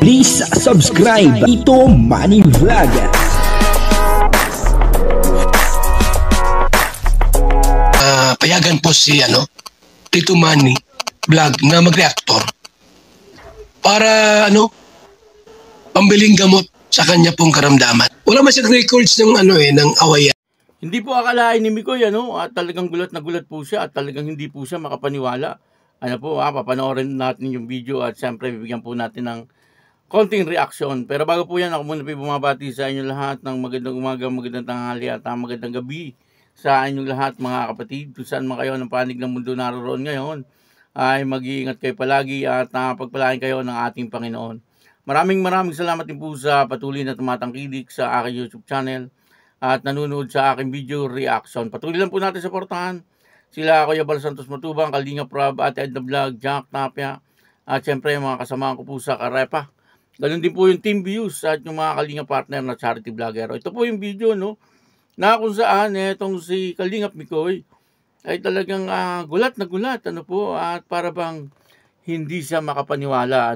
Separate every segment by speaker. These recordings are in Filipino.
Speaker 1: Please subscribe Ito Money Vlog.
Speaker 2: Payagan po si Tito Manny Vlog na mag-reactor para pambiling gamot sa kanya pong karamdaman. Wala man siyang records ng ng awayan.
Speaker 3: Hindi po akalain ni Mikoy at talagang gulat na gulat po siya at talagang hindi po siya makapaniwala. Papanoorin natin yung video at siyempre bibigyan po natin ng konting reaction. Pero bago po yan, ako muna po bumabati sa inyo lahat ng magandang umaga, magandang tanghali at magandang gabi sa inyong lahat mga kapatid. Kung saan man kayo ng panig ng mundo naroon ngayon, ay mag-iingat kayo palagi at pagpalain kayo ng ating Panginoon. Maraming salamat din po sa patuloy na tumatangkilik sa aking YouTube channel at nanonood sa aking video reaction. Patuloy lang po natin suportahan sila Kuya Bal Santos Matubang, Kalinga Prab, Ate Edna Vlog, Jack Tapia, at syempre mga kasamahan ko po sa Karepa. Ganun din po yung Team Views at yung mga Kalinga partner na charity vlogger. Ito po yung video na kung saan itong si Kalingap Mikoy ay talagang gulat na gulat at para bang hindi siya makapaniwala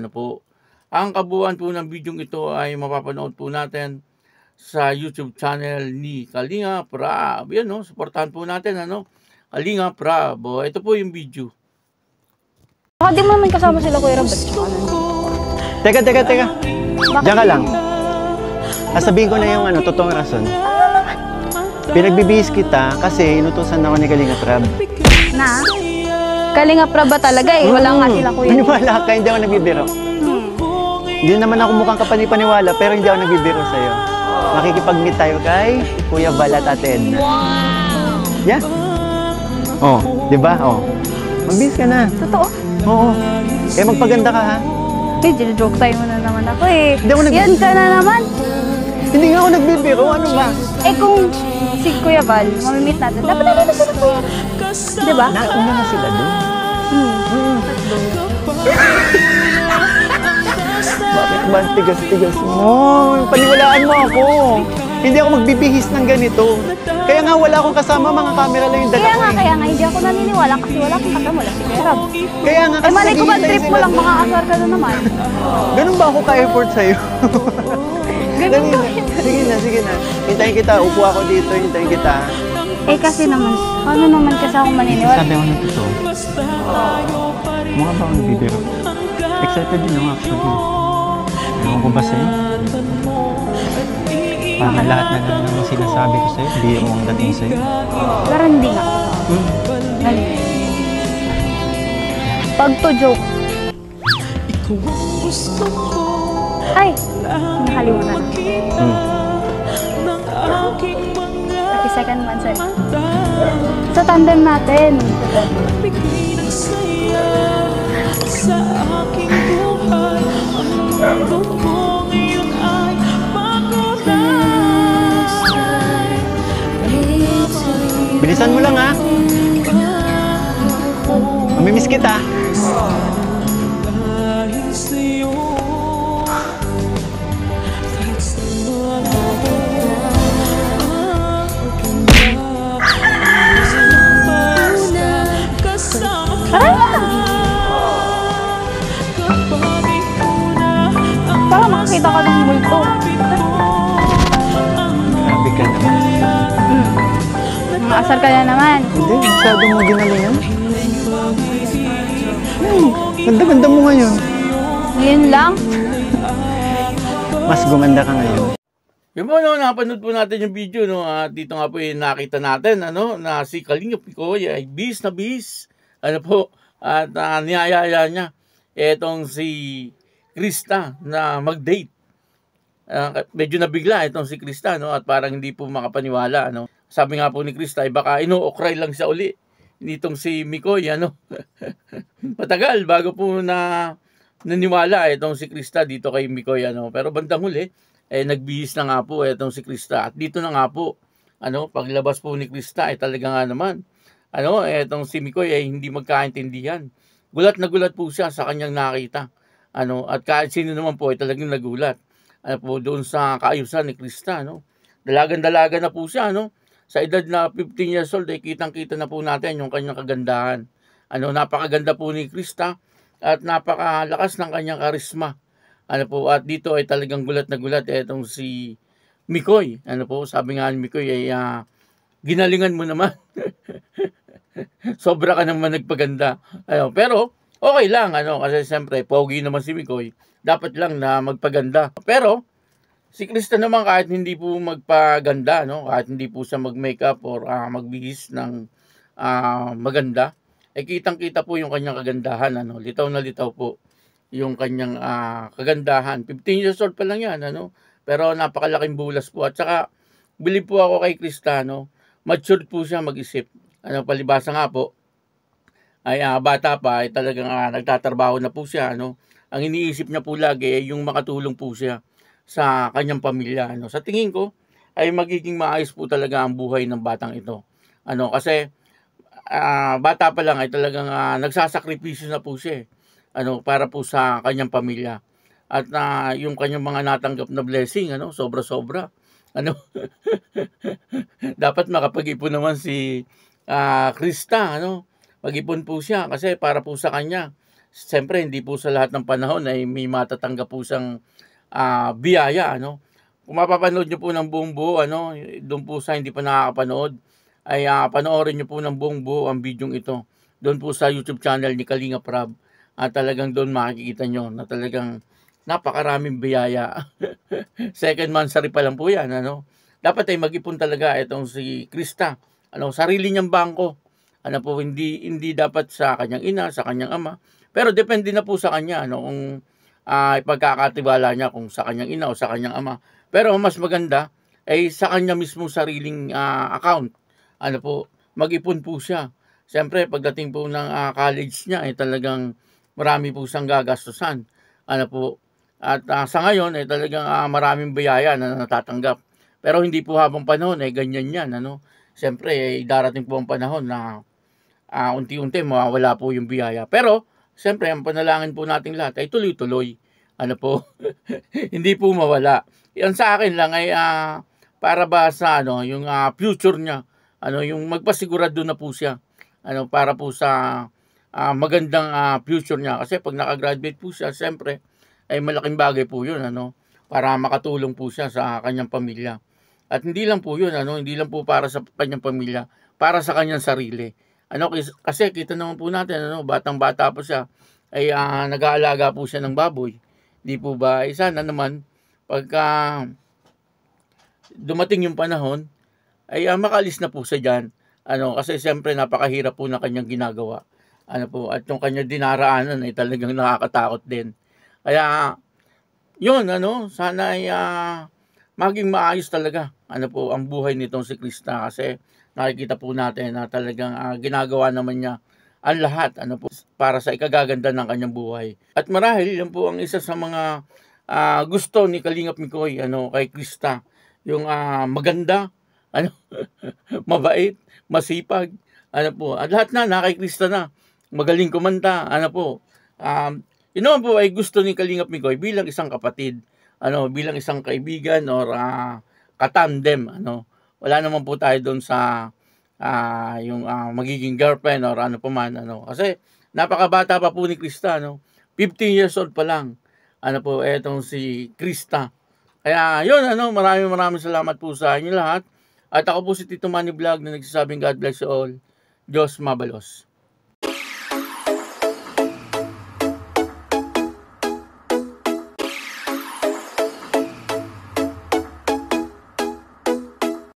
Speaker 3: Ang kabuuan po ng video ito ay mapapanood po natin sa YouTube channel ni Kalinga Prab. Yan suportahan po natin Kalinga Prab. Ito po yung video.
Speaker 4: Baka di mo naman kasama sila Kuya Rob.
Speaker 5: Teka. Diyan ka lang. Sabihin ko na yung totoong rason. Pinagbibihis kita kasi inutusan ako ni Kalinga Prab.
Speaker 4: Na? Kalinga Prab ba talaga Wala nga sila Kuya.
Speaker 5: Maniwala ka, hindi ako nagbibiro. Hindi naman ako mukhang kapani-paniwala pero hindi ako nagbibiro sa'yo. Makikipag-meet tayo kay Kuya Bal at Ate Edna. Yeah? Di ba? Magbihis ka na.
Speaker 4: Totoo?
Speaker 5: Oo. Kaya magpaganda ka ha.
Speaker 4: Joke tayo mo na naman ako
Speaker 5: Hindi ako
Speaker 4: Yan ka na naman.
Speaker 5: Hindi nga ako nagbibiro. Ano ba?
Speaker 4: Kung si Kuya Bal, mamimit natin, dapat nalito sila Kuya. Diba?
Speaker 5: Nauna na sila doon. Bakit ba tigas-tigas mo? Paniwalaan mo ako. Hindi ako magbibihis ng ganito. Kaya nga wala akong kasama, mga camera lang yung dala ko.
Speaker 4: Kaya nga, hindi ako naniniwala kasi wala akong kasama, wala si Kuya Rob.
Speaker 5: Kaya nga kasi
Speaker 4: malay ko ba trip mo lang, makakasar ka na naman.
Speaker 5: Ganun ba ako ka-effort sa'yo?
Speaker 4: Ganun ba?
Speaker 5: Sige na. Hintayin kita, upo ako dito, hintayin kita.
Speaker 4: Kasi naman, paano naman kasi ako maniniwala?
Speaker 5: Sabi ako ng totoo. Mukha ba ako nagbibiro? Excited din ako actually. Ewan ko ba sa'yo? Parang lahat na lang naman sinasabi ko sa'yo, biro ang dating sa'yo.
Speaker 4: Pero hindi nga. Galing. Pag to joke. Ay! Nakalimutan. 32nd month sa tandem natin.
Speaker 5: Bilisan mo lang ha. Mamimiss kita.
Speaker 4: Para makakita ka ng multo.
Speaker 5: Grabe ka naman.
Speaker 4: Maasar ka na naman.
Speaker 5: Hindi, masyado mo ginalingan. Ganda-ganda mo ngayon.
Speaker 4: Ngayon lang.
Speaker 5: Mas gumanda ka ngayon.
Speaker 3: Yung napanood po natin yung video at dito nga po nakita natin na si Kalingap Mikoy ay bis na bis. At niyayaya niya etong si Krista na mag-date. Medyo nabigla itong si Krista at parang hindi po makapaniwala Sabi nga po ni Krista ay baka ino-okray lang siya uli nitong si Mikoy Matagal bago po naniwala itong si Krista dito kay Mikoy pero bandang huli nagbihis na nga po itong si Krista at dito na nga po paglabas po ni Krista ay talaga nga naman itong si Mikoy ay hindi magkaintindihan. Gulat na gulat po siya sa kanyang nakita at kahit sino naman po ay talagang nagulat doon sa kaayusan ni Krista dalagan-dalaga na po siya sa edad na 15 years old ay kitang-kita na po natin yung kanyang kagandahan napakaganda po ni Krista at napakalakas ng kanyang karisma. Ano po, at dito ay talagang gulat na gulat etong si Mikoy. Ano po, sabi nga ni Mikoy ay ginalingan mo naman. Sobra ka naman nagpaganda. Ano, pero okay lang, ano, kasi siyempre pogi naman si Mikoy. Dapat lang na magpaganda. Pero si Krista naman kahit hindi po magpaganda, no, kahit hindi po siya mag-makeup or magbihis ng maganda, ay kitang-kita po yung kanyang kagandahan, ano. Litaw na litaw po yung kanyang kagandahan. 15 years old pa lang yan, ano. Pero napakalaking bulas po. At saka bilib po ako kay Krista, no. Matured po siya mag-isip. Ano, palibasa nga po ay bata pa ay talagang nagtatrabaho na po siya, ano. Ang iniisip niya po lagi ay yung makatulong po siya sa kanyang pamilya, ano. Sa tingin ko ay magiging maayos po talaga ang buhay ng batang ito. Ano, kasi bata pa lang ay talagang nagsasakripisyo na po siya, ano, para po sa kanyang pamilya. At yung kanyang mga natanggap na blessing, ano, sobra-sobra. Ano, dapat makapag-ipon naman si Krista, ano. Mag-ipon po siya kasi para po sa kanya. Siyempre, hindi po sa lahat ng panahon ay may matatanggap po siyang biyaya, ano. Kung mapapanood niyo po ng buong buo, ano, doon po sa hindi pa nakakapanood, ay panoorin niyo po ng buong buo ang bidyong ito. Doon po sa YouTube channel ni Kalinga Prab. At talagang doon makikita niyo na talagang napakaraming biyaya. Second monthsary pa lang po yan, ano. Dapat ay mag-ipon talaga itong si Krista. Ano, sarili niyang bangko. Ano po, hindi dapat sa kanyang ina, sa kanyang ama. Pero depende na po sa kanya, ano, kung ipagkakatiwala niya kung sa kanyang ina o sa kanyang ama. Pero mas maganda ay sa kanya mismo sariling account. Ano po, mag-ipon po siya. Siyempre, pagdating po ng college niya ay talagang marami po siyang gagastusan. Ano po, at sa ngayon ay talagang maraming biyaya na natatanggap. Pero hindi po habang panahon ay ganyan yan, ano. Siyempre, ay darating po ang panahon na unti-unti mawawala po yung biyaya. Pero siyempre, ang panalangin po nating lahat ay tuloy-tuloy. Ano po, hindi po mawala. Yan sa akin lang ay para ba sa ano, yung future niya, ano, yung magpasigurado na po siya. Ano, para po sa magandang future niya. Kasi pag nakagraduate po siya, siyempre, ay malaking bagay po yun, ano, para makatulong po siya sa kanyang pamilya. At hindi lang po yun, ano, hindi lang po para sa kanyang pamilya, para sa kanyang sarili. Ano, kasi kita naman po natin, ano, batang-bata po siya, ay nag-aalaga po siya ng baboy. Di po ba? Sana naman, pagka dumating yung panahon, ay makalis na po siya dyan. Ano, kasi siyempre napakahirap po na kanyang ginagawa. Ano po, at yung kanyang dinaraanan ay talagang nakakatakot din. Kaya, yun, ano, sana ay maging maayos talaga, ano po, ang buhay nitong si Krista. Kasi nakikita po natin na talagang ginagawa naman niya ang lahat, ano po, para sa ikagaganda ng kanyang buhay. At marahil, yan po ang isa sa mga gusto ni Kalingap Mikoy, ano, kay Krista. Yung maganda, ano, mabait, masipag, ano po, at lahat na kay Krista na. Magaling kumanta, ano po. Yun naman po ay gusto ni Kalingap Mikoy bilang isang kapatid, ano, bilang isang kaibigan or katandem, ano. Wala naman po tayo doon sa yung magiging girlfriend or ano pa man, ano. Kasi napakabata pa po ni Krista, no. 15 years old pa lang. Ano po, etong si Krista. Kaya yun, ano, maraming salamat po sa inyo lahat. At ako po si Tito Manny Vlog na nagsasabing God bless you all. Diyos mabalos.